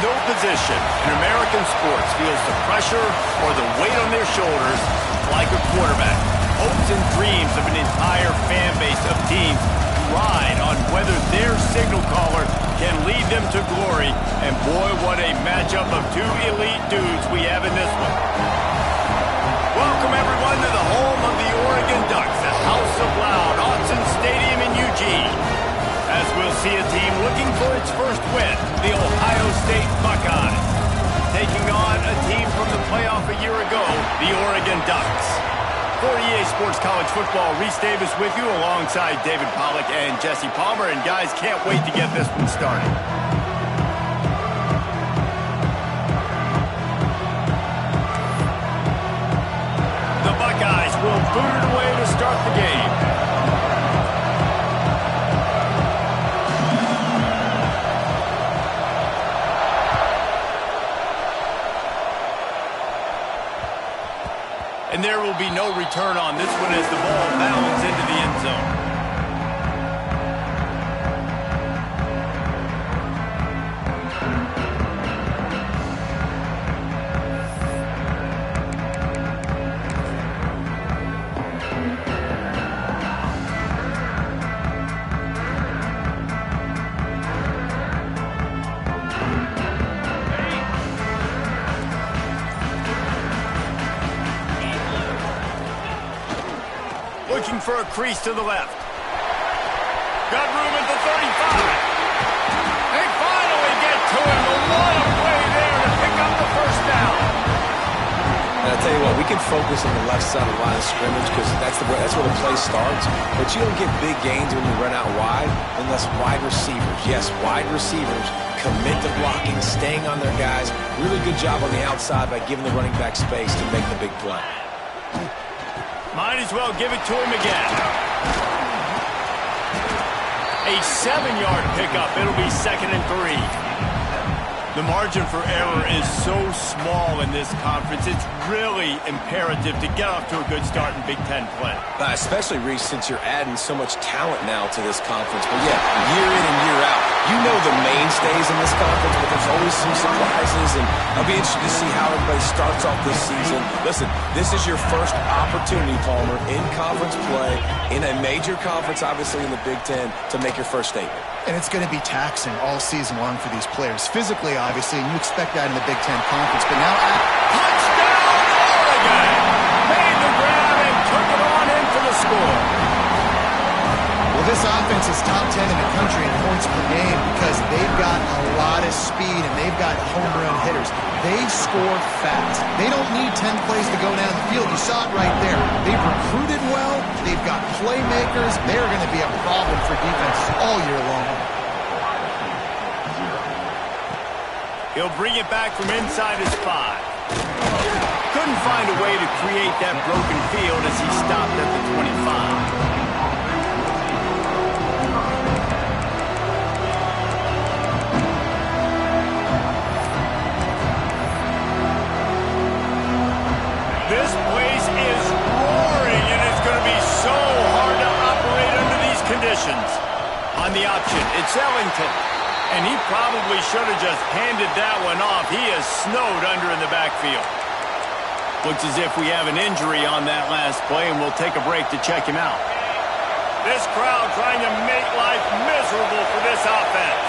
pivotal position in American sports feels the pressure or the weight on their shoulders like a quarterback. Hopes and dreams of an entire fan base of teams ride on whether their signal caller can lead them to glory. And boy, what a matchup of two elite dudes we have in this one. Welcome, everyone, to the home of the Oregon Ducks, the House of Loud, Autzen Stadium in Eugene. As we'll see a team looking for its first win, the Ohio State Buckeyes, taking on a team from the playoff a year ago, the Oregon Ducks. For EA Sports College Football, Reese Davis with you alongside David Pollack and Jesse Palmer. And guys, can't wait to get this one started. The Buckeyes will boot it away to start the game. And there will be no return on this one as the ball bounds into the end zone. Looking for a crease to the left. Got room at the 35. They finally get to him. What a play there to pick up the first down. And I'll tell you what, we can focus on the left side of the line of scrimmage because that's where the play starts. But you don't get big gains when you run out wide unless wide receivers, yes, wide receivers, commit to blocking, staying on their guys. Really good job on the outside by giving the running back space to make the big play. Might as well give it to him again. A 7-yard pickup. It'll be 2nd and 3. The margin for error is so small in this conference. It's really imperative to get off to a good start in Big Ten play. Especially, Reese, since you're adding so much talent now to this conference. But yeah, year in and year out, you know the mainstays in this conference, but there's always some surprises, and I'll be interested to see how everybody starts off this season. Listen, this is your first opportunity, Palmer, in conference play, in a major conference, obviously in the Big Ten, to make your first statement. And it's going to be taxing all season long for these players. Physically, obviously, and you expect that in the Big Ten Conference. But now, touchdown, Oregon! Made the grab and took it on in for the score. Well, this offense is top 10 in the country in points per game because they've got a lot of speed and they've got home run hitters. They score fast. They don't need 10 plays to go down the field. You saw it right there. They've recruited well. They've got playmakers. They're going to be a problem for defenses all year long. He'll bring it back from inside his 5. Couldn't find a way to create that broken field as he stopped at the 25. This place is roaring, and it's going to be so hard to operate under these conditions. On the option, it's Ellington. And he probably should have just handed that one off. He is snowed under in the backfield. Looks as if we have an injury on that last play, and we'll take a break to check him out. This crowd trying to make life miserable for this offense.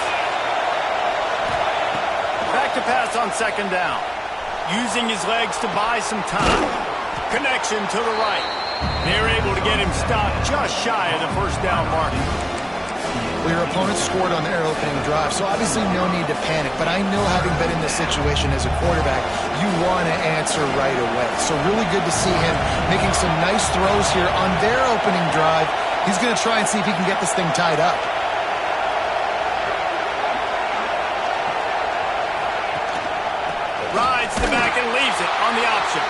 Back to pass on 2nd down. Using his legs to buy some time. Connection to the right. They're able to get him stopped just shy of the first down mark. Well, your opponent scored on their opening drive, so obviously no need to panic. But I know, having been in this situation as a quarterback, you want to answer right away. So really good to see him making some nice throws here on their opening drive. He's going to try and see if he can get this thing tied up. Rides to the back and leaves it on the option.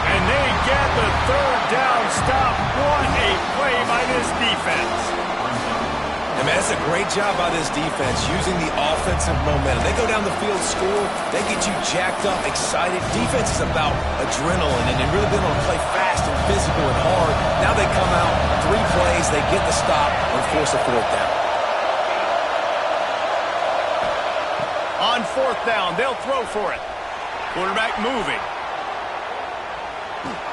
And they get the 3rd down stop. What a play by this defense. I mean, that's a great job by this defense, using the offensive momentum. They go down the field, score, they get you jacked up, excited. Defense is about adrenaline and really being able to play fast and physical and hard. Now they come out, 3 plays, they get the stop and force a 4th down. On on fourth down. They'll throw for it. Quarterback moving.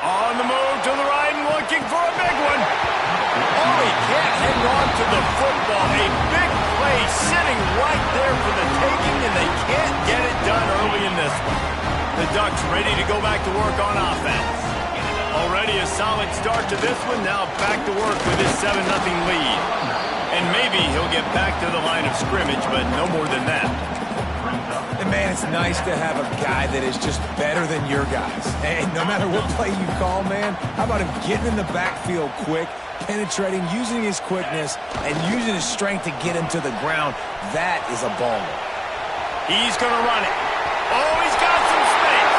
On the move to the right and looking for a big one. Oh, he can't hang on to the football. A big play sitting right there for the taking, and they can't get it done early in this one. The Ducks ready to go back to work on offense. Already a solid start to this one. Now back to work with his 7-0 lead. And maybe he'll get back to the line of scrimmage, but no more than that. And man, it's nice to have a guy that is just better than your guys. And no matter what play you call, man, how about him getting in the backfield quick, penetrating, using his quickness, and using his strength to get him to the ground. That is a baller. He's going to run it. Oh, he's got some space.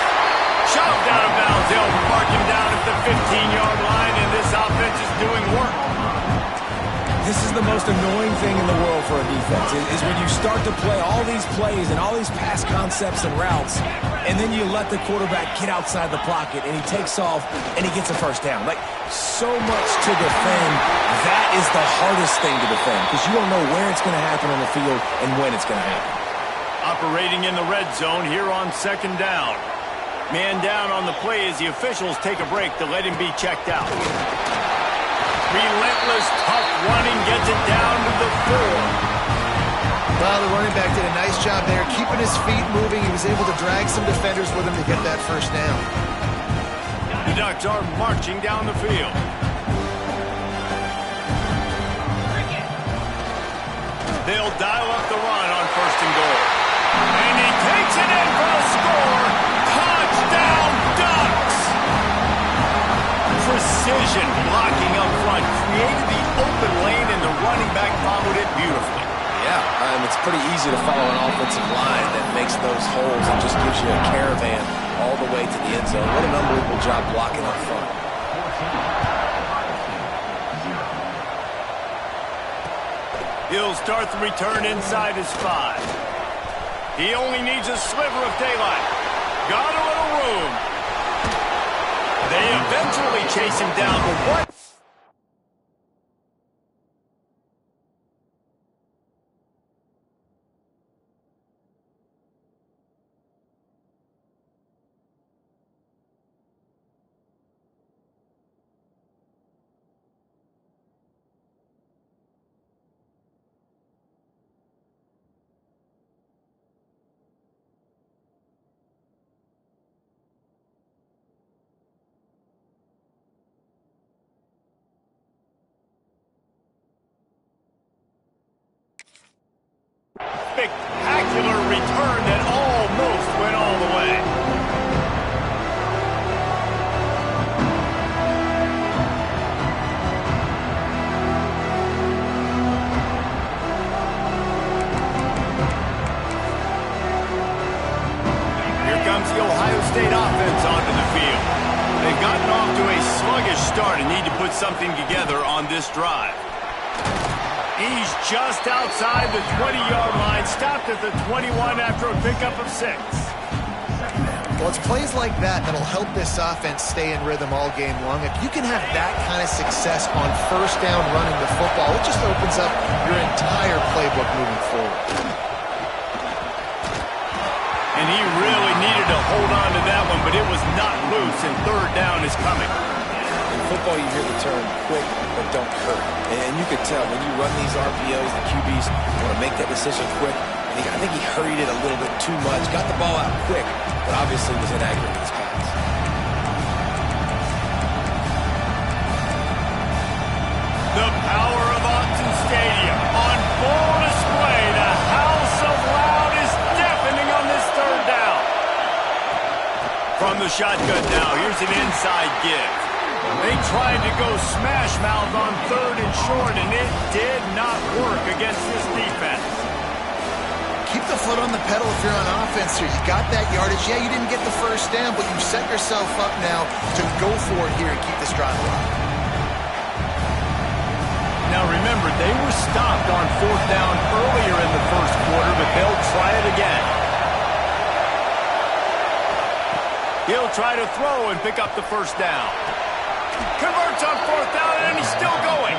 Shoved out of bounds. They'll mark him down at the 15-yard line, and this offense is doing work. This is the most annoying thing in the world for a defense, is when you start to play all these plays and all these pass concepts and routes, and then you let the quarterback get outside the pocket, and he takes off, and he gets a first down. Like, so much to defend. That is the hardest thing to defend, because you don't know where it's going to happen on the field and when it's going to happen. Operating in the red zone here on second down. Man down on the play as the officials take a break to let him be checked out. Relentless, tough running gets it down to the 4. Well, the running back did a nice job there, keeping his feet moving. He was able to drag some defenders with him to get that first down. The Ducks are marching down the field. They'll dial up the run on first and goal. And he takes it in for a score. Touchdown, Ducks! Precision blocking up front created the open lane, and the running back followed it beautifully. Yeah, it's pretty easy to follow an offensive line that makes those holes and just gives you a caravan all the way to the end zone. What an unbelievable job blocking up front. He'll start the return inside his 5. He only needs a sliver of daylight. Got a little room. They eventually chase him down, but what? Spectacular return that almost went all the way. Here comes the Ohio State offense onto the field. They've gotten off to a sluggish start and need to put something together on this drive. He's just outside the 20-yard line, stopped at the 21 after a pickup of 6. Well, it's plays like that that'll help this offense stay in rhythm all game long. If you can have that kind of success on first down running the football, it just opens up your entire playbook moving forward. And he really needed to hold on to that one, but it was not loose, and third down is coming. In football, you hear the term quick, but don't hurt. And you could tell when you run these RPOs, the QBs want to make that decision quick. I think he hurried it a little bit too much, got the ball out quick, but obviously was inaccurate in his pass. The power of Autzen Stadium on full display. The house of loud is deafening on this third down. From the shotgun now, here's an inside give. They tried to go smash mouth on third and short, and it did not work against this defense. Keep the foot on the pedal if you're on offense here. You got that yardage. Yeah, you didn't get the first down, but you set yourself up now to go for it here and keep this drive alive. Now remember, they were stopped on fourth down earlier in the first quarter, but they'll try it again. He'll try to throw and pick up the first down. Converts on fourth down, and he's still going.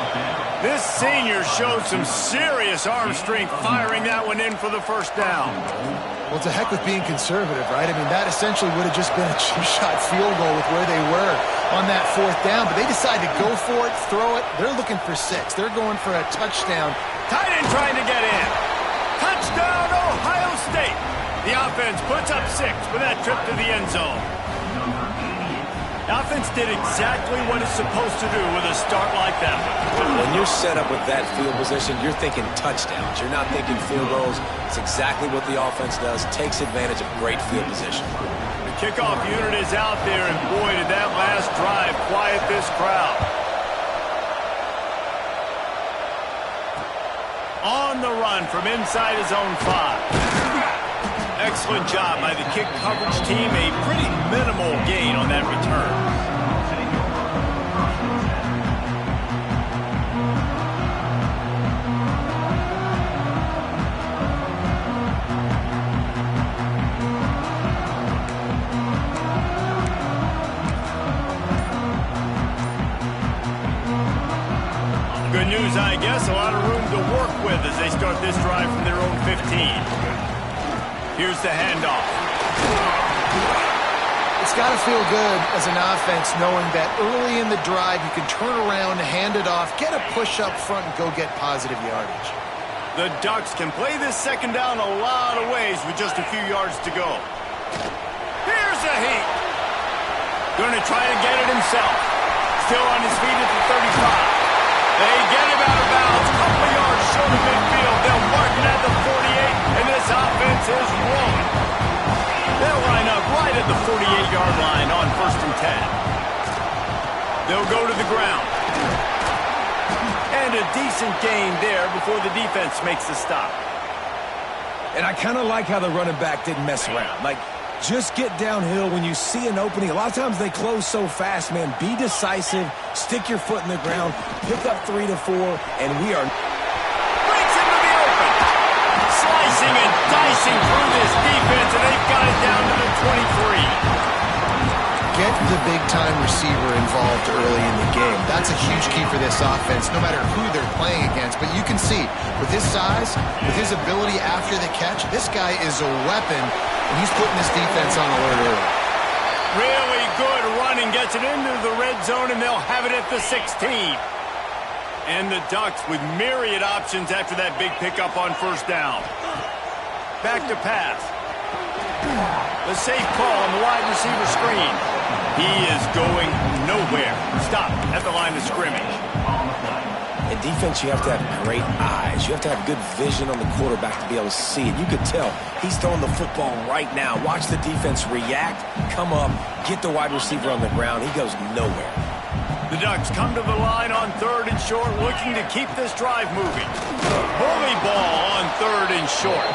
This senior showed some serious arm strength firing that one in for the first down. Well, it's a heck with being conservative, right? I mean, that essentially would have just been a two-shot field goal with where they were on that fourth down, but they decided to go for it, throw it. They're looking for 6. They're going for a touchdown. Tight end trying to get in. Touchdown, Ohio State. The offense puts up 6 with that trip to the end zone. The offense did exactly what it's supposed to do with a start like that one. When you're set up with that field position, you're thinking touchdowns. You're not thinking field goals. It's exactly what the offense does. Takes advantage of great field position. The kickoff unit is out there, and boy, did that last drive quiet this crowd. On the run from inside his own 5. Excellent job by the kick coverage team. A pretty minimal gain on that return. Good news, I guess. A lot of room to work with as they start this drive from their own 15. Here's the handoff. It's got to feel good as an offense knowing that early in the drive you can turn around, hand it off, get a push up front, and go get positive yardage. The Ducks can play this second down a lot of ways with just a few yards to go. Here's a heat. Going to try to get it himself. Still on his feet at the 35. They get him out of bounds, a couple of yards short of midfield. They'll mark it at the 48, and this offense is rolling. They'll line up right at the 48-yard line on 1st and 10. They'll go to the ground. And a decent gain there before the defense makes the stop. And I kind of like how the running back didn't mess around. Like, just get downhill when you see an opening. A lot of times they close so fast, man. Be decisive. Stick your foot in the ground. Pick up 3 to 4, and we are... Breaks into the open. Slicing and dicing through this defense, and they've got it down to the 23. Get the big-time receiver involved early in the game. That's a huge key for this offense, no matter who they're playing against. But you can see, with his size, with his ability after the catch, this guy is a weapon, and he's putting this defense on alert early. Really good running, gets it into the red zone, and they'll have it at the 16. And the Ducks with myriad options after that big pickup on 1st down. Back to pass. The safe call on the wide receiver screen. He is going nowhere. Stop at the line of scrimmage. In defense, you have to have great eyes. You have to have good vision on the quarterback to be able to see it. You could tell he's throwing the football right now. Watch the defense react, come up, get the wide receiver on the ground. He goes nowhere. The Ducks come to the line on 3rd and short, looking to keep this drive moving. Bully ball on 3rd and short.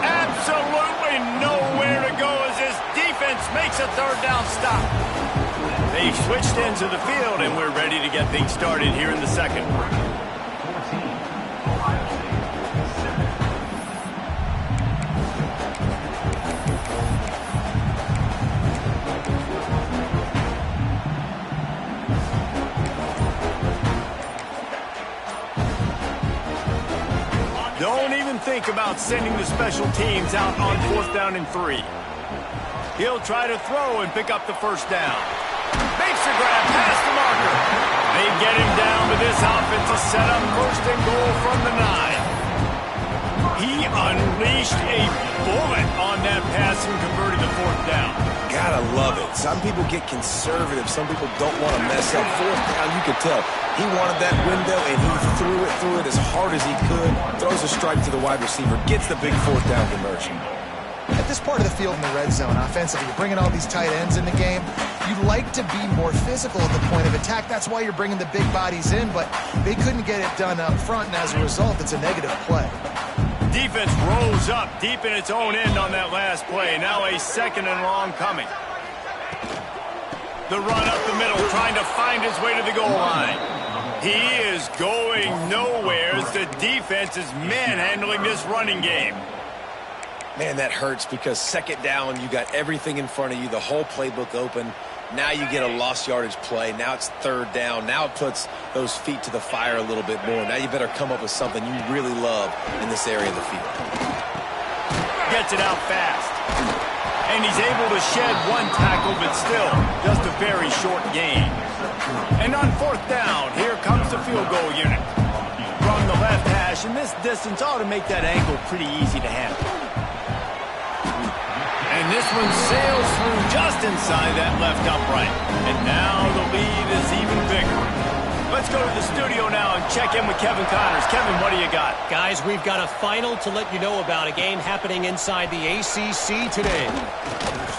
Absolutely nowhere to go as this defense makes a 3rd down stop. They've switched ends of the field, and we're ready to get things started here in the second. Don't even think about sending the special teams out on 4th down and 3. He'll try to throw and pick up the 1st down. Makes the grab past the marker. They get him down, but this offense is set up 1st and goal from the 9. He unleashed a bullet on that pass and converted the 4th down. Gotta love it. Some people get conservative. Some people don't want to mess up. 4th down, you could tell. He wanted that window, and he threw it as hard as he could. Throws a strike to the wide receiver. Gets the big 4th down conversion. At this part of the field in the red zone, offensively, you're bringing all these tight ends in the game. You'd like to be more physical at the point of attack. That's why you're bringing the big bodies in, but they couldn't get it done up front, and as a result, it's a negative play. Defense rose up deep in its own end on that last play. Now a 2nd and long coming. The run up the middle, trying to find his way to the goal line. He is going nowhere as the defense is manhandling this running game. Man, that hurts because 2nd down, you got everything in front of you, the whole playbook open. Now you get a lost yardage play. Now it's third down. Now it puts those feet to the fire a little bit more. Now you better come up with something you really love in this area of the field. Gets it out fast. And he's able to shed one tackle, but still just a very short gain. And on fourth down, here comes the field goal unit. From the left hash, and this distance ought to make that angle pretty easy to handle. And this one sails through just inside that left upright. And now the lead is even bigger. Let's go to the studio now and check in with Kevin Connors. Kevin, what do you got? Guys, we've got a final to let you know about, a game happening inside the ACC today.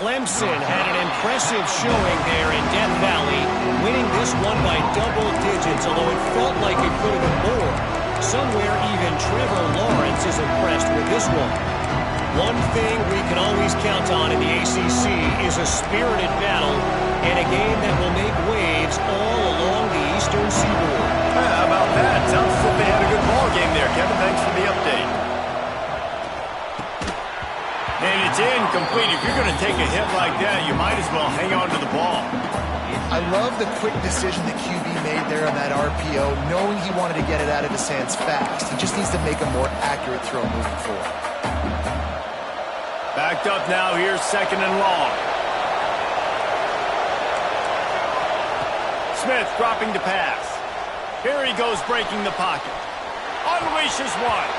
Clemson had an impressive showing there in Death Valley, winning this one by double digits, although it felt like it could have been more. Somewhere even Trevor Lawrence is impressed with this one. One thing we can always count on in the ACC is a spirited battle and a game that will make waves all along the Eastern Seaboard. How about that? Sounds as if they had a good ball game there. Kevin, thanks for the update. And it's incomplete. If you're going to take a hit like that, you might as well hang on to the ball. I love the quick decision the QB made there on that RPO, knowing he wanted to get it out of his hands fast. He just needs to make a more accurate throw moving forward. Backed up now, here's second and long. Smith dropping to pass. Here he goes breaking the pocket. Unleashes one.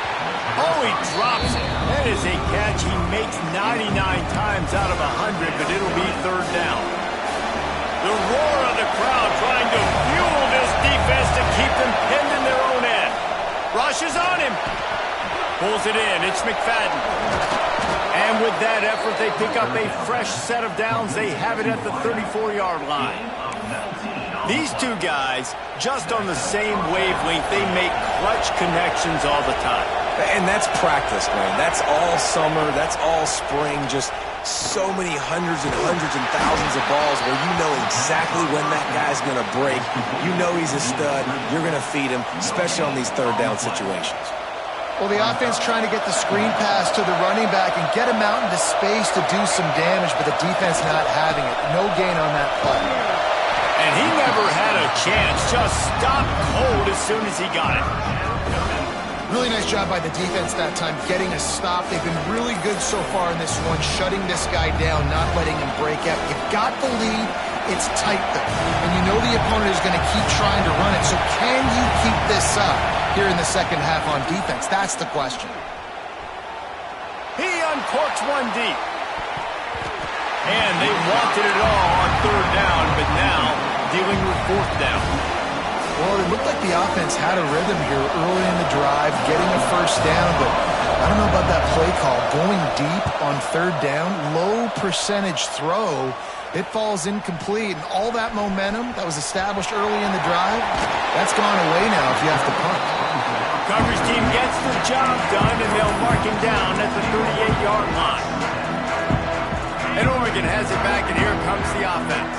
Oh, he drops it. That is a catch he makes 99 times out of 100, but it'll be third down. The roar of the crowd trying to fuel this defense to keep them pinned in their own end. Rushes on him. Pulls it in. It's McFadden. And with that effort, they pick up a fresh set of downs. They have it at the 34-yard line. These two guys, just on the same wavelength, they make clutch connections all the time. And that's practice, man. That's all summer. That's all spring. Just so many hundreds and thousands of balls where you know exactly when that guy's going to break. You know he's a stud. You're going to feed him, especially on these third down situations. Well, the offense trying to get the screen pass to the running back and get him out into space to do some damage, but the defense not having it. No gain on that play. And he never had a chance. Just stopped cold as soon as he got it. Really nice job by the defense that time, getting a stop. They've been really good so far in this one, shutting this guy down, not letting him break out. You've got the lead. It's tight, though. And you know the opponent is going to keep trying to run it. So can you keep this up here in the second half on defense? That's the question. He uncorks one deep. And they wanted it all on third down, but now dealing with fourth down. Well, it looked like the offense had a rhythm here early in the drive, getting a first down, but I don't know about that play call. Going deep on third down, low percentage throw, it falls incomplete, and all that momentum that was established early in the drive, that's gone away now if you have to punt. Coverage team gets the job done, and they'll mark him down at the 38-yard line. And Oregon has it back, and here comes the offense.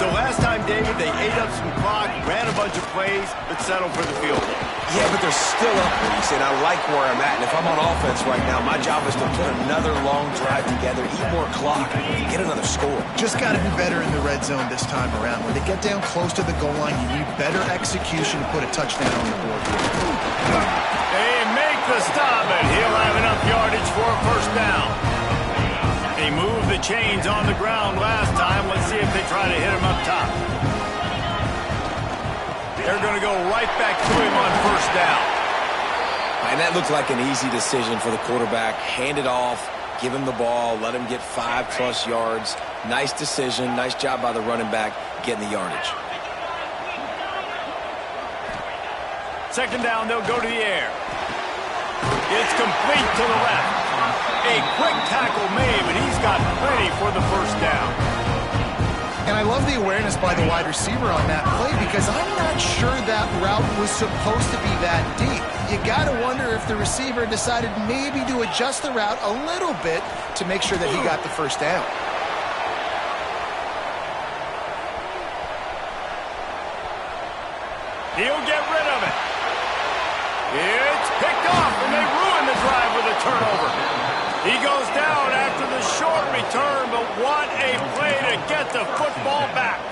So last time, David, they ate up some clock, ran a bunch of plays, but settled for the field goal. Yeah, but they're still up, Reese, and I like where I'm at. And if I'm on offense right now, my job is to put another long drive together, eat more clock, and get another score. Just got to do better in the red zone this time around. When they get down close to the goal line, you need better execution to put a touchdown on the board. They make the stop, and he'll have enough yardage for a first down. They moved the chains on the ground last time. Let's see if they try to hit him up top. They're going to go right back to him on first down. And that looked like an easy decision for the quarterback. Hand it off, give him the ball, let him get 5+ yards. Nice decision. Nice job by the running back getting the yardage. Second down, they'll go to the air. It's complete to the left. A quick tackle made, but he's got plenty for the first down. And I love the awareness by the wide receiver on that play because I'm not sure that route was supposed to be that deep. You got to wonder if the receiver decided maybe to adjust the route a little bit to make sure that he got the first down. He'll get rid of it. It's picked off, and they ruin the drive with a turnover. He goes down after the short return, but what a play to get the football back.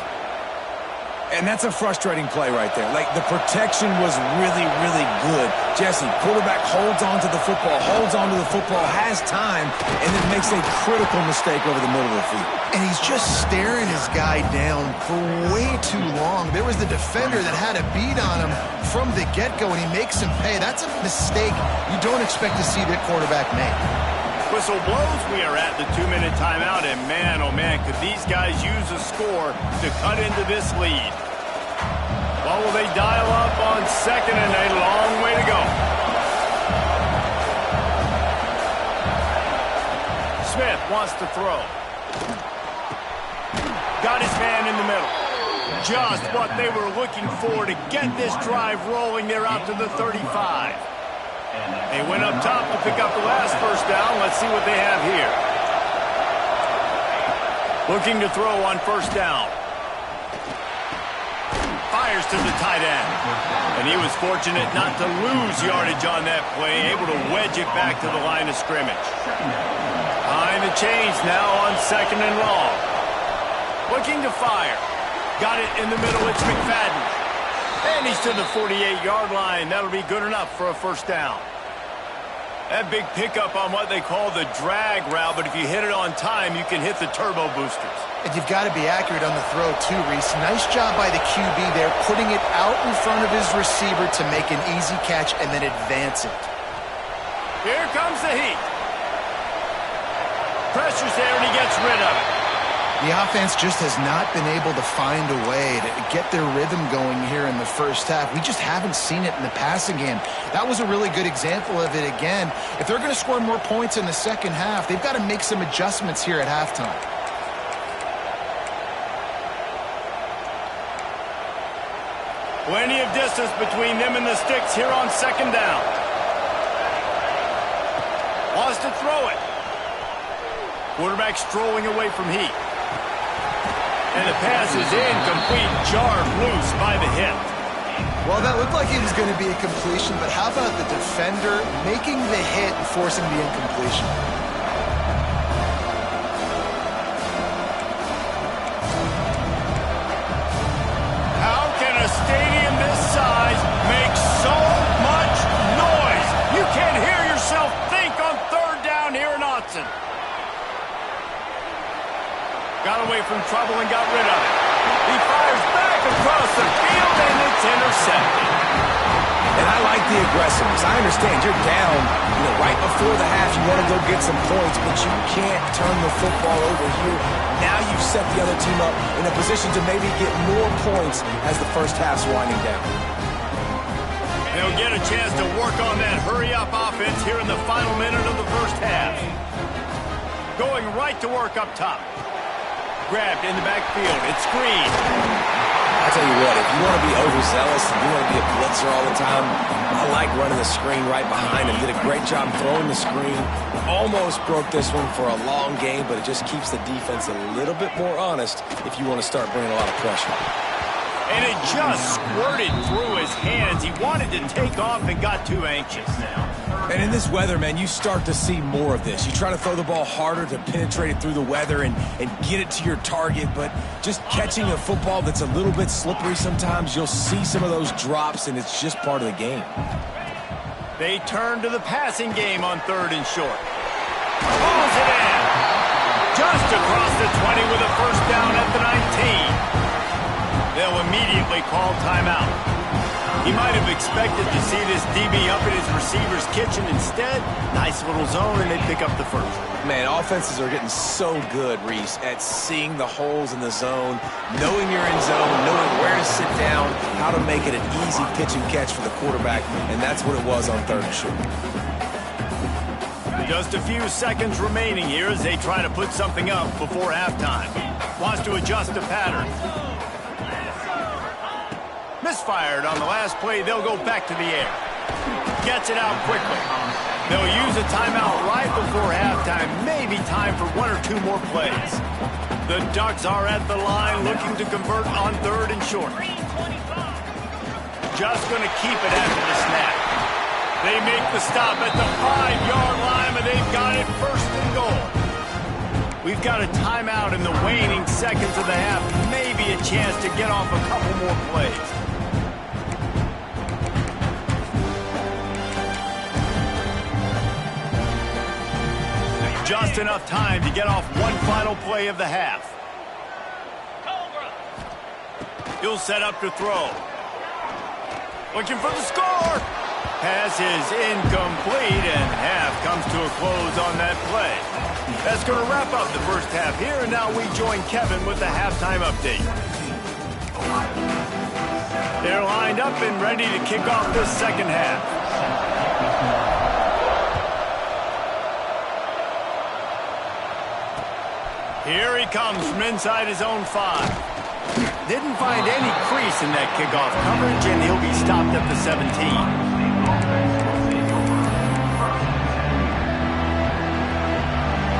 And that's a frustrating play right there. Like, the protection was really, really good. Jesse, quarterback holds on to the football, has time, and then makes a critical mistake over the middle of the field. And he's just staring his guy down for way too long. There was the defender that had a beat on him from the get-go, and he makes him pay. That's a mistake you don't expect to see the quarterback make. Whistle blows, we are at the 2-minute timeout, and man, oh man, could these guys use a score to cut into this lead. Well, will they dial up on second and a long way to go? Smith wants to throw. Got his man in the middle. Just what they were looking for to get this drive rolling there out to the 35. They went up top to pick up the last first down. Let's see what they have here. Looking to throw on first down. Fires to the tight end. And he was fortunate not to lose yardage on that play, able to wedge it back to the line of scrimmage. Behind the chains now on second and long. Looking to fire. Got it in the middle. It's McFadden. And he's to the 48-yard line. That'll be good enough for a first down. That big pickup on what they call the drag route, but if you hit it on time, you can hit the turbo boosters. And you've got to be accurate on the throw, too, Reese. Nice job by the QB there, putting it out in front of his receiver to make an easy catch and then advance it. Here comes the heat. Pressure's there, and he gets rid of it. The offense just has not been able to find a way to get their rhythm going here in the first half. We just haven't seen it in the passing game. That was a really good example of it again. If they're going to score more points in the second half, they've got to make some adjustments here at halftime. Plenty of distance between them and the sticks here on second down. Wants to throw it. Quarterback strolling away from heat. And the pass is incomplete, jarred loose by the hit. Well, that looked like it was going to be a completion, but how about the defender making the hit and forcing the incompletion? How can a stadium this size make so much noise? You can't hear yourself think on third down here in Autzen. Got away from trouble and got rid of it. He fires back across the field, and it's intercepted. And I like the aggressiveness. I understand you're down, right before the half. You want to go get some points, but you can't turn the football over here. Now you've set the other team up in a position to maybe get more points as the first half's winding down. They'll get a chance to work on that hurry-up offense here in the final minute of the first half. Going right to work up top. Grabbed in the backfield. It's screened. I tell you what, if you want to be overzealous and you want to be a blitzer all the time, I like running the screen right behind him. Did a great job throwing the screen. Almost broke this one for a long game, but it just keeps the defense a little bit more honest if you want to start bringing a lot of pressure. And it just squirted through his hands. He wanted to take off and got too anxious now. And in this weather, man, you start to see more of this. You try to throw the ball harder to penetrate it through the weather and get it to your target, but just catching a football that's a little bit slippery sometimes, you'll see some of those drops, and it's just part of the game. They turn to the passing game on third and short. Pulls it in. Just across the 20 with a first down at the 19. They'll immediately call timeout. He might have expected to see this DB up in his receiver's kitchen. Instead, nice little zone, and they pick up the first. Man, offenses are getting so good, Reese, at seeing the holes in the zone, knowing you're in zone, knowing where to sit down, how to make it an easy pitch and catch for the quarterback, and that's what it was on third and short. Just a few seconds remaining here as they try to put something up before halftime. Wants to adjust the pattern. Misfired on the last play. They'll go back to the air. Gets it out quickly. They'll use a timeout right before halftime. Maybe time for one or two more plays. The Ducks are at the line looking to convert on third and short. Just going to keep it after the snap. They make the stop at the 5-yard line, but they've got it first and goal. We've got a timeout in the waning seconds of the half. Maybe a chance to get off a couple more plays. Just enough time to get off one final play of the half. He'll set up to throw. Looking for the score. Pass is incomplete, and half comes to a close on that play. That's going to wrap up the first half here, and now we join Kevin with the halftime update. They're lined up and ready to kick off this second half. Here he comes from inside his own 5. Didn't find any crease in that kickoff coverage, and he'll be stopped at the 17.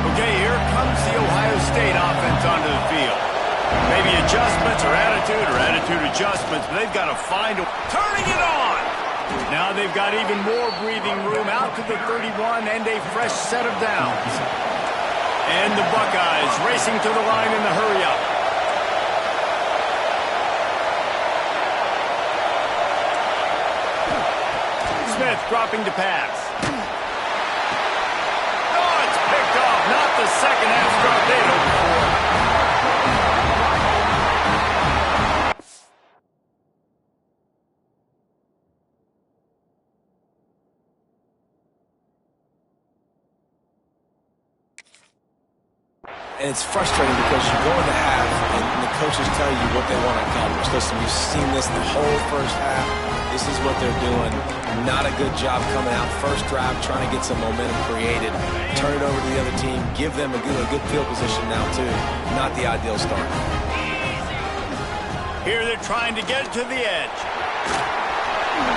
Okay, here comes the Ohio State offense onto the field. Maybe adjustments or attitude adjustments, but they've got to find a... Turning it on! Now they've got even more breathing room out to the 31 and a fresh set of downs. And the Buckeyes racing to the line in the hurry-up. Smith dropping to pass. Oh, it's picked off. Not the second half start they'd hoped for. And it's frustrating because you go in the half and the coaches tell you what they want to accomplish. Listen, you've seen this the whole first half. This is what they're doing. Not a good job coming out. First drive, trying to get some momentum created. Turn it over to the other team. Give them a good field position now, too. Not the ideal start. Here they're trying to get it to the edge.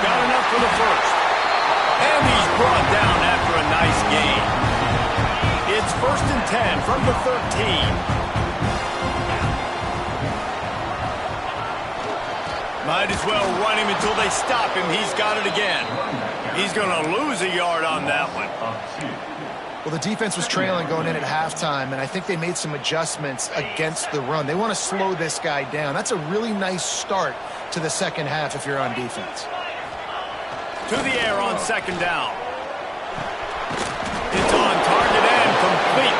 Got enough for the first. And he's brought down after a nice gain. It's 1st and 10 from the 13. Might as well run him until they stop him. He's got it again. He's going to lose a yard on that one. Well, the defense was trailing going in at halftime, and I think they made some adjustments against the run. They want to slow this guy down. That's a really nice start to the second half if you're on defense. To the air on second down. It's on target and complete.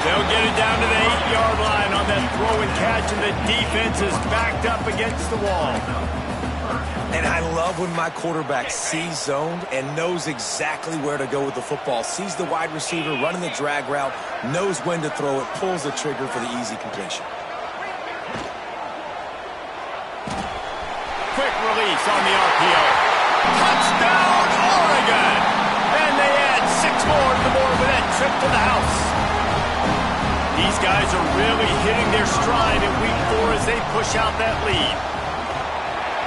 They'll get it down to the 8-yard line on that throw and catch, and the defense is backed up against the wall. And I love when my quarterback sees zoned and knows exactly where to go with the football. Sees the wide receiver running the drag route, knows when to throw it, pulls the trigger for the easy completion. Quick release on the RPO. Touchdown, Oregon! And they add 6 more to the board with that trip to the house. These guys are really hitting their stride in week 4 as they push out that lead.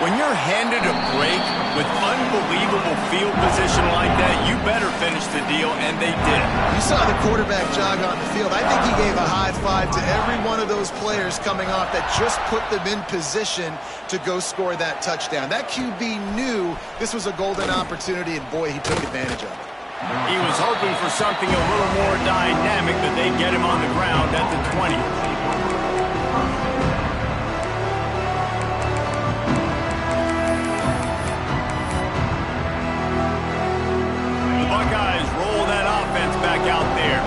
When you're handed a break with unbelievable field position like that, you better finish the deal, and they did. You saw the quarterback jog on the field. I think he gave a high five to every one of those players coming off that just put them in position to go score that touchdown. That QB knew this was a golden opportunity, and boy, he took advantage of it. He was hoping for something a little more dynamic, but they get him on the ground at the 20. The Buckeyes roll that offense back out there.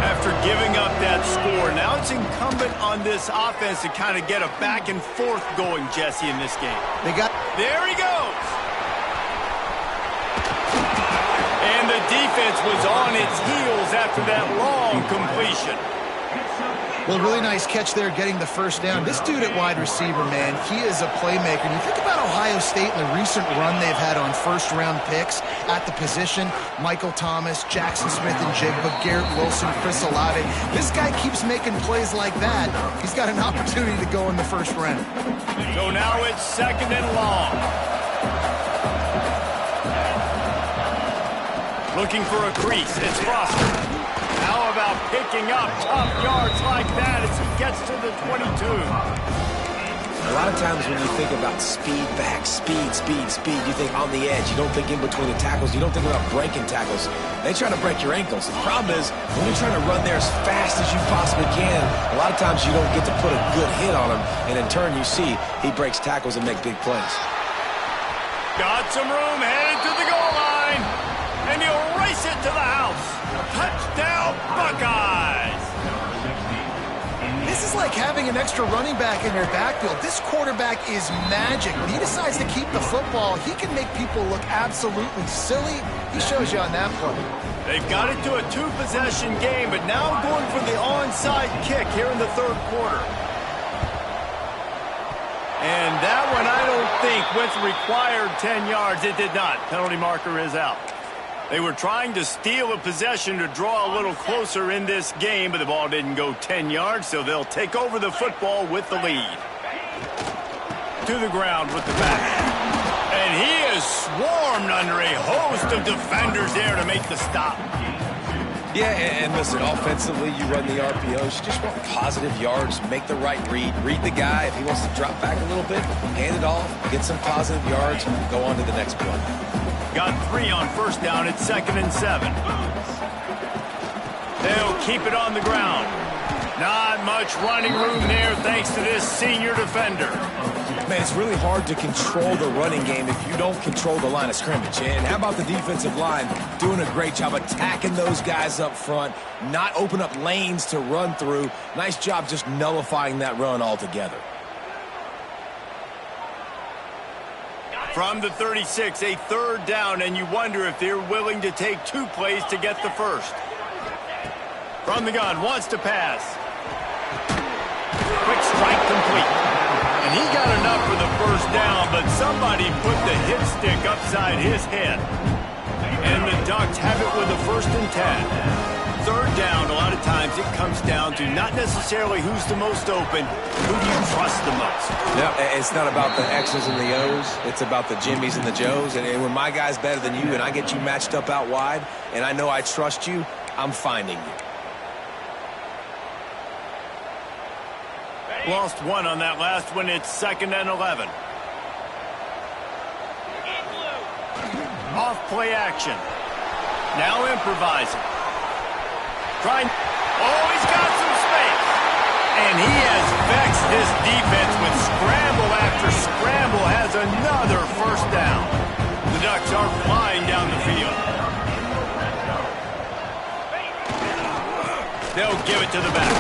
After giving up that score, now it's incumbent on this offense to kind of get a back and forth going, Jesse, in this game. There he goes. And the defense was on its heels after that long completion. Well, really nice catch there getting the first down. This dude at wide receiver, man, he is a playmaker. And you think about Ohio State and the recent run they've had on first-round picks at the position. Michael Thomas, Jackson Smith and Jigba, Garrett Wilson, Chris Olave. This guy keeps making plays like that. He's got an opportunity to go in the first round. So now it's 2nd and long. Looking for a crease. It's Foster. How about picking up tough yards like that as he gets to the 22? A lot of times when you think about speed back, speed, you think on the edge. You don't think in between the tackles. You don't think about breaking tackles. They try to break your ankles. The problem is when you're trying to run there as fast as you possibly can, a lot of times you don't get to put a good hit on him, and in turn you see he breaks tackles and make big plays. Got some room, headed to the goal line, and he'll race it to the house. Touchdown, Buckeyes! This is like having an extra running back in your backfield. This quarterback is magic. When he decides to keep the football, he can make people look absolutely silly. He shows you on that play. They've got it to a two-possession game, but now going for the onside kick here in the third quarter. And that one, I don't think, went the required 10 yards. It did not. Penalty marker is out. They were trying to steal a possession to draw a little closer in this game, but the ball didn't go 10 yards, so they'll take over the football with the lead. To the ground with the back. And he is swarmed under a host of defenders there to make the stop. Yeah, and listen, offensively, you run the RPOs. You just want positive yards, make the right read. Read the guy. If he wants to drop back a little bit, hand it off, get some positive yards, go on to the next play. Got 3 on first down. It's 2nd and 7. They'll keep it on the ground. Not much running room there thanks to this senior defender. Man, it's really hard to control the running game if you don't control the line of scrimmage. And how about the defensive line doing a great job attacking those guys up front, not open up lanes to run through. Nice job just nullifying that run altogether. From the 36, a third down, and you wonder if they're willing to take 2 plays to get the first. From the gun, wants to pass. Quick strike complete. And he got enough for the first down, but somebody put the hit stick upside his head. And the Ducks have it with a 1st and 10. Third down, a lot of times it comes down to not necessarily who's the most open, who do you trust the most? No, it's not about the X's and the O's. It's about the Jimmys and the Joes. And when my guy's better than you and I get you matched up out wide and I know I trust you, I'm finding you. Lost 1 on that last one. It's 2nd and 11. Off play action. Now improvising. Trying. Oh, he's got some space. And he has vexed this defense with scramble after scramble. Has another first down. The Ducks are flying down the field. They'll give it to the back.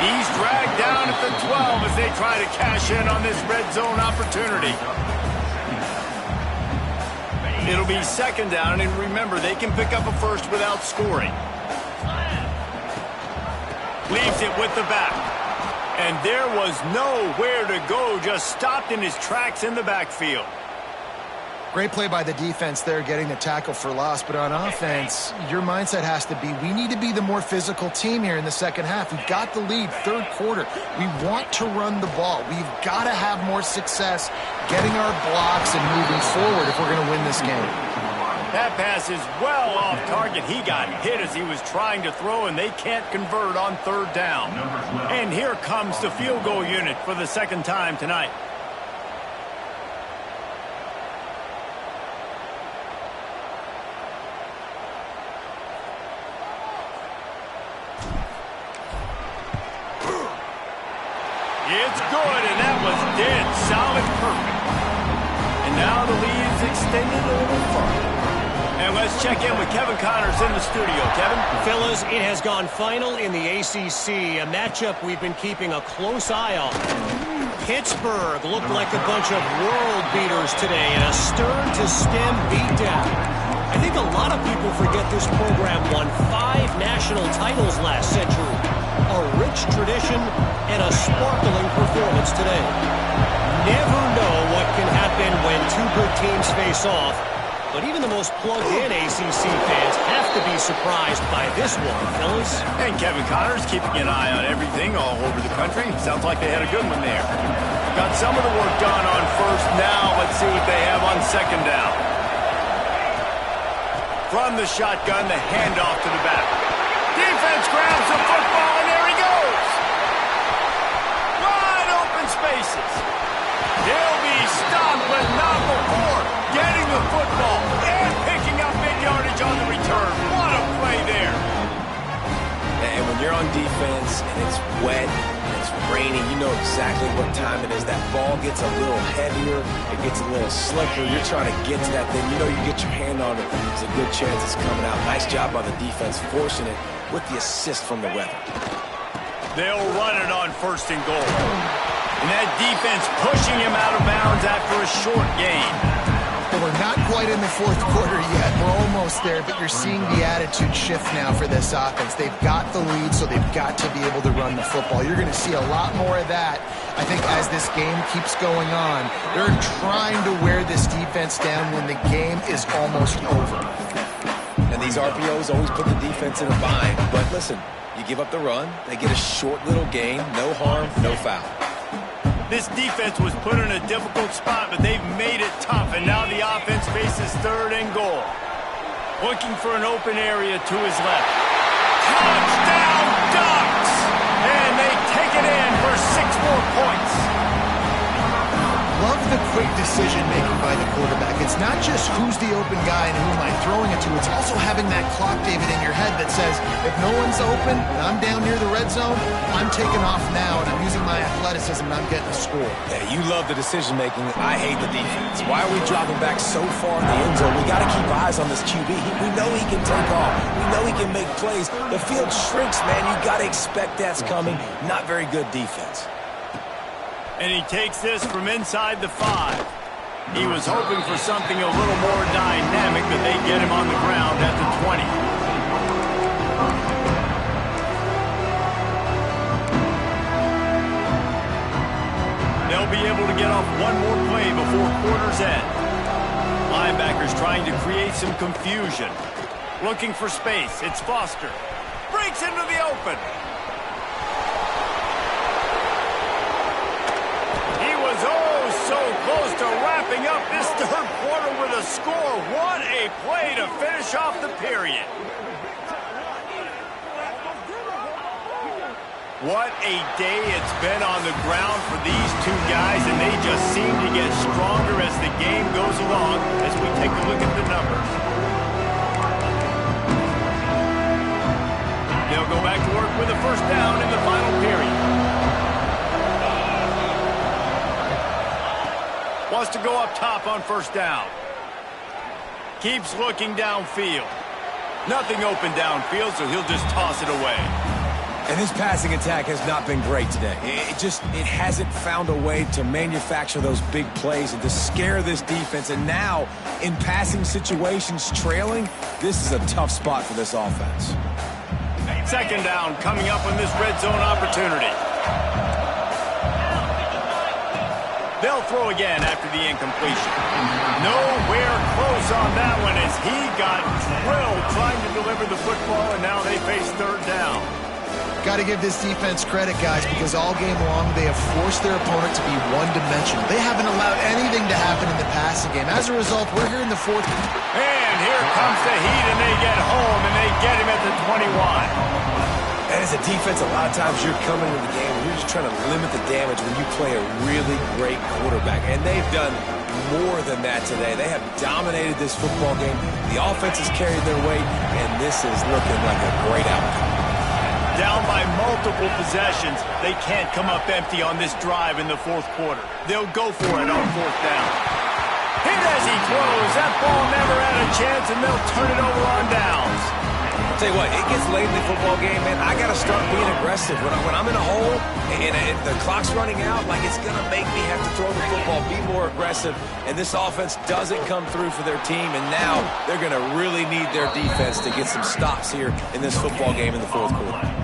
He's dragged down at the 12 as they try to cash in on this red zone opportunity. It'll be 2nd down, and remember, they can pick up a first without scoring. Leaves it with the back. And there was nowhere to go, just stopped in his tracks in the backfield. Great play by the defense there, getting the tackle for loss. But on offense, your mindset has to be, we need to be the more physical team here in the second half. We've got the lead, third quarter. We want to run the ball. We've got to have more success getting our blocks and moving forward if we're going to win this game. That pass is well off target. He got hit as he was trying to throw, and they can't convert on third down. And here comes the field goal unit for the 2nd time tonight. It's good, and that was dead solid perfect. And now the lead is extended a little further. And let's check in with Kevin Connors in the studio. Kevin? Fellas, it has gone final in the ACC, a matchup we've been keeping a close eye on. Pittsburgh looked like a bunch of world beaters today in a stern-to-stem beatdown. I think a lot of people forget this program won 5 national titles last century. A rich tradition and a sparkling performance today. Never know what can happen when 2 good teams face off, but even the most plugged-in ACC fans have to be surprised by this one, fellas. And Kevin Connors keeping an eye on everything all over the country. Sounds like they had a good one there. Got some of the work done on first. Now let's see what they have on 2nd down. From the shotgun, the handoff to the back. Defense grabs the football, and there he goes. Wide open space misses. He'll be stopped, but not before getting the football and picking up mid-yardage on the return. What a play there. And when you're on defense and it's wet and it's raining, you know exactly what time it is. That ball gets a little heavier. It gets a little slicker. You're trying to get to that thing. You know you get your hand on it. There's a good chance it's coming out. Nice job by the defense forcing it with the assist from the weather. They'll run it on 1st and goal. And that defense pushing him out of bounds after a short gain. Well, we're not quite in the 4th quarter yet. We're almost there, but you're seeing the attitude shift now for this offense. They've got the lead, so they've got to be able to run the football. You're going to see a lot more of that, I think, as this game keeps going on. They're trying to wear this defense down when the game is almost over. And these RPOs always put the defense in a bind. But listen, you give up the run, they get a short little gain, no harm, no foul. This defense was put in a difficult spot, but they've made it tough, and now the offense faces 3rd and goal. Looking for an open area to his left. Touchdown Ducks! And they take it in for 6 more points. Love the quick decision-making by the quarterback. It's not just who's the open guy and who am I throwing it to. It's also having that clock, David, in your head that says, if no one's open and I'm down near the red zone, I'm taking off now and I'm using my athleticism and I'm getting a score. Yeah, you love the decision-making. I hate the defense. Why are we dropping back so far in the end zone? We got to keep eyes on this QB. We know he can take off. We know he can make plays. The field shrinks, man. You got to expect that's coming. Not very good defense. And he takes this from inside the 5. He was hoping for something a little more dynamic, but they get him on the ground at the 20. They'll be able to get off one more play before quarter's end. Linebackers trying to create some confusion. Looking for space. It's Foster. Breaks into the open. So close to wrapping up this 3rd quarter with a score. What a play to finish off the period. What a day it's been on the ground for these 2 guys, and they just seem to get stronger as the game goes along as we take a look at the numbers. They'll go back to work with a 1st down in the final period. Wants to go up top on 1st down. Keeps looking downfield. Nothing open downfield, so he'll just toss it away. And this passing attack has not been great today. It hasn't found a way to manufacture those big plays and to scare this defense. And now, in passing situations, trailing, this is a tough spot for this offense. 2nd down coming up on this red zone opportunity. They'll throw again after the incompletion. Nowhere close on that one as he got drilled trying to deliver the football, and now they face 3rd down. Got to give this defense credit, guys, because all game long they have forced their opponent to be one-dimensional. They haven't allowed anything to happen in the passing game. As a result, we're here in the 4th. And here comes the heat, and they get home, and they get him at the 21. And as a defense, a lot of times you're coming into the game and you're just trying to limit the damage when you play a really great quarterback. And they've done more than that today. They have dominated this football game. The offense has carried their weight, and this is looking like a great outcome. Down by multiple possessions, they can't come up empty on this drive in the 4th quarter. They'll go for it on 4th down. Hit as he throws. That ball never had a chance, and they'll turn it over on downs. Tell you what, it gets late in the football game, man. I got to start being aggressive. When I'm in a hole and the clock's running out, like it's going to make me have to throw the football, be more aggressive. And this offense doesn't come through for their team, and now they're going to really need their defense to get some stops here in this football game in the 4th quarter.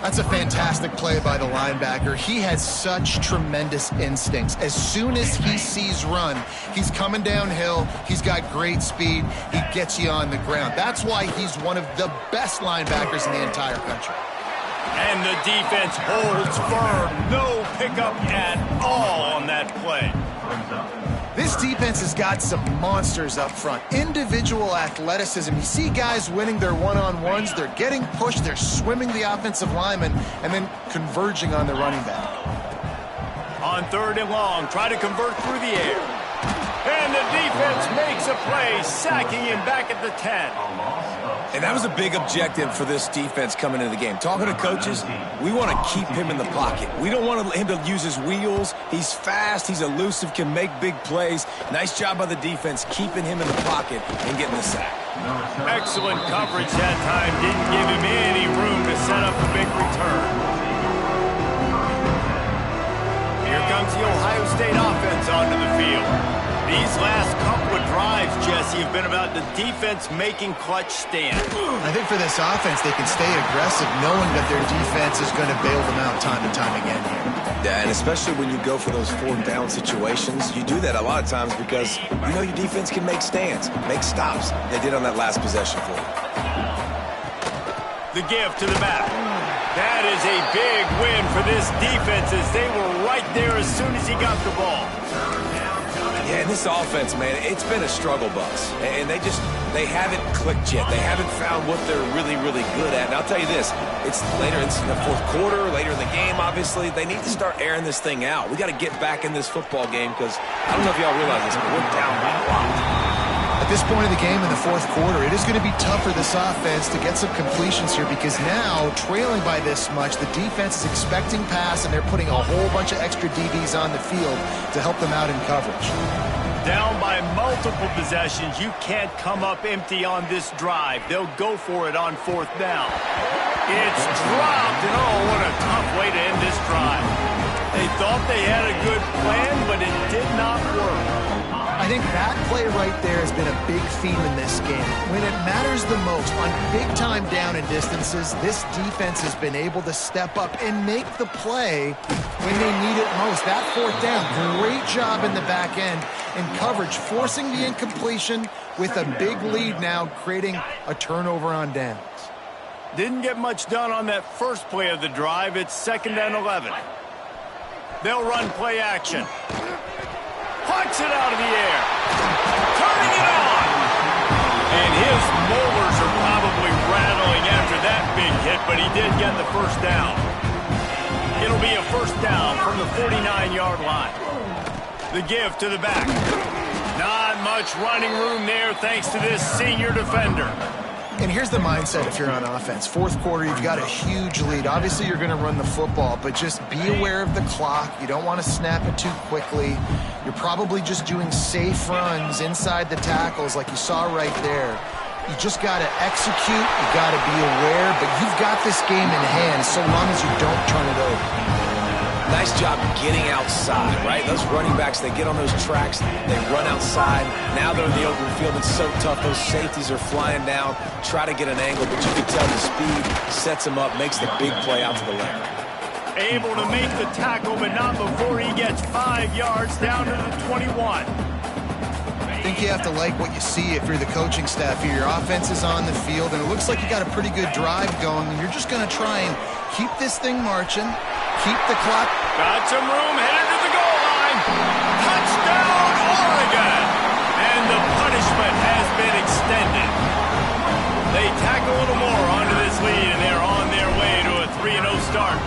That's a fantastic play by the linebacker. He has such tremendous instincts. As soon as he sees run, he's coming downhill. He's got great speed. He gets you on the ground. That's why he's one of the best linebackers in the entire country. And the defense holds firm. No pickup at all on that play. This defense has got some monsters up front. Individual athleticism. You see guys winning their one-on-ones. They're getting pushed. They're swimming the offensive lineman and then converging on the running back. On 3rd and long, try to convert through the air. And the defense makes a play, sacking him back at the 10. And that was a big objective for this defense coming into the game. Talking to coaches, we want to keep him in the pocket. We don't want him to use his wheels. He's fast, he's elusive, can make big plays. Nice job by the defense keeping him in the pocket and getting the sack. Excellent coverage that time. Didn't give him any room to set up a big return. Here comes the Ohio State offense onto the field. These last couple of drives, Jesse, have been about the defense making clutch stands. I think for this offense, they can stay aggressive knowing that their defense is going to bail them out time and time again here. Yeah, and especially when you go for those 4th down situations, you do that a lot of times because you know your defense can make stands, make stops. They did on that last possession for you. The give to the back. That is a big win for this defense as they were right there as soon as he got the ball. Yeah, and this offense, man, it's been a struggle bus. And they haven't clicked yet. They haven't found what they're really, really good at. And I'll tell you this, it's later in the 4th quarter, later in the game, obviously. They need to start airing this thing out. We got to get back in this football game because I don't know if y'all realize this, but we're down by a lot. At this point of the game in the 4th quarter, it is going to be tough for this offense to get some completions here because now, trailing by this much, the defense is expecting pass and they're putting a whole bunch of extra DBs on the field to help them out in coverage. Down by multiple possessions, you can't come up empty on this drive. They'll go for it on 4th down. It's dropped, and oh, what a tough way to end this drive. They thought they had a good plan, but it did not work. I think that play right there has been a big theme in this game. When it matters the most, on big-time down and distances, this defense has been able to step up and make the play when they need it most. That 4th down, great job in the back end and coverage, forcing the incompletion with a big lead now, creating a turnover on downs. Didn't get much done on that first play of the drive. It's 2nd and 11. They'll run play action. Punts it out of the air. Turning it on. And his molars are probably rattling after that big hit, but he did get the 1st down. It'll be a 1st down from the 49-yard line. The give to the back. Not much running room there thanks to this senior defender. And here's the mindset if you're on offense. 4th quarter, you've got a huge lead. Obviously, you're going to run the football, but just be aware of the clock. You don't want to snap it too quickly. You're probably just doing safe runs inside the tackles like you saw right there. You just got to execute. You got to be aware, but you've got this game in hand so long as you don't turn it over. Nice job getting outside, right? Those running backs, they get on those tracks, they run outside. Now they're in the open field. It's so tough. Those safeties are flying down, try to get an angle, but you can tell the speed sets him up, makes the big play out to the left. Able to make the tackle, but not before he gets 5 yards down to the 21. I think you have to like what you see if you're the coaching staff here. Your offense is on the field, and it looks like you got a pretty good drive going, and you're just going to try and keep this thing marching, keep the clock. Got some room, headed to the goal line. Touchdown, Oregon! And the punishment has been extended. They tack a little more onto this lead, and they're on their way to a 3-0 start.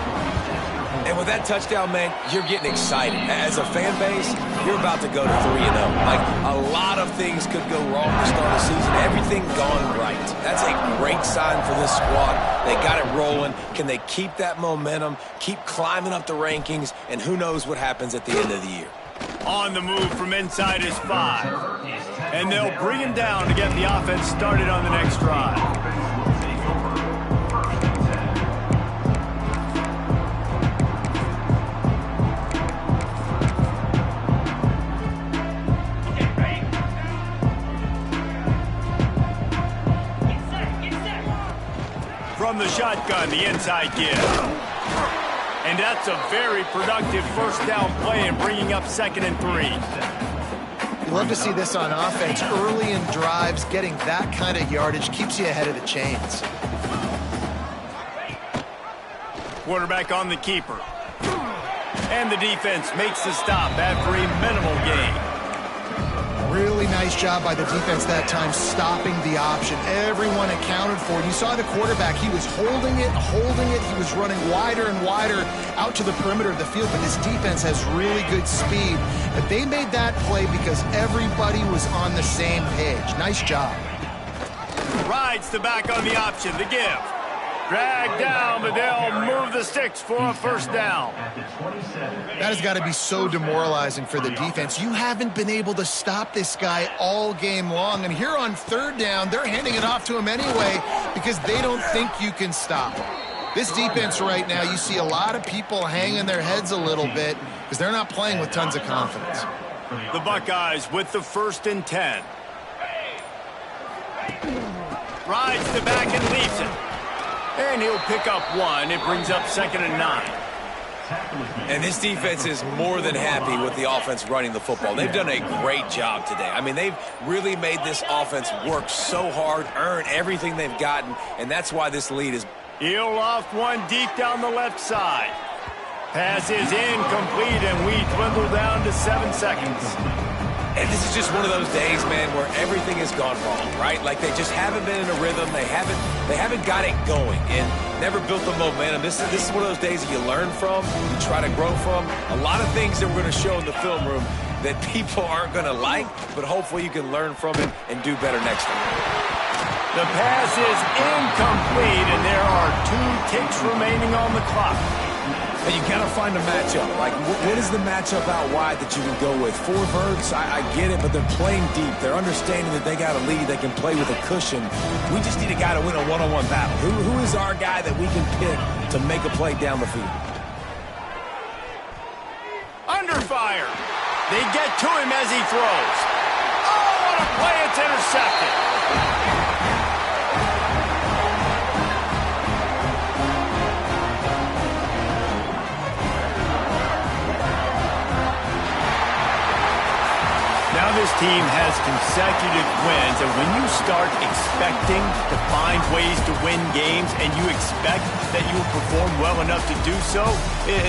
And with that touchdown, man, you're getting excited. As a fan base, you're about to go to 3-0. Like, a lot of things could go wrong to start the season. Everything gone right. That's a great sign for this squad. They got it rolling. Can they keep that momentum, keep climbing up the rankings, and who knows what happens at the end of the year. On the move from inside his 5. And they'll bring him down to get the offense started on the next drive. From the shotgun, the inside give. And that's a very productive 1st down play and bringing up 2nd and 3. You love to see this on offense. Early in drives, getting that kind of yardage keeps you ahead of the chains. Quarterback on the keeper. And the defense makes the stop after a minimal gain. Really nice job by the defense that time, stopping the option. Everyone accounted for it. You saw the quarterback. He was holding it. He was running wider and wider out to the perimeter of the field, but this defense has really good speed. But they made that play because everybody was on the same page. Nice job. Rides the back on the option, the give. Drag down, but they'll move the sticks for a first down. That has got to be so demoralizing for the defense. You haven't been able to stop this guy all game long. And here on third down, they're handing it off to him anyway because they don't think you can stop him. This defense right now, you see a lot of people hanging their heads a little bit because they're not playing with tons of confidence. The Buckeyes with the 1st and 10. Rides the back and leaves it. And he'll pick up 1. It brings up 2nd and 9. And this defense is more than happy with the offense running the football. They've done a great job today. I mean, they've really made this offense work so hard, earn everything they've gotten, and that's why this lead is. He'll loft one deep down the left side. Pass is incomplete, and we dwindle down to 7 seconds. And this is just one of those days, man, where everything has gone wrong, right? Like they just haven't been in a rhythm. They haven't got it going and never built the momentum. This is one of those days that you learn from, you try to grow from. A lot of things that we're going to show in the film room that people aren't going to like, but hopefully you can learn from it and do better next time. The pass is incomplete, and there are 2 ticks remaining on the clock. And you got to find a matchup. Like, what is the matchup out wide that you can go with? 4 verts, I get it, but they're playing deep. They're understanding that they got a lead. They can play with a cushion. We just need a guy to win a one-on-one battle. Who is our guy that we can pick to make a play down the field? Under fire. They get to him as he throws. Oh, what a play. It's intercepted. Now this team has consecutive wins, and when you start expecting to find ways to win games and you expect that you will perform well enough to do so,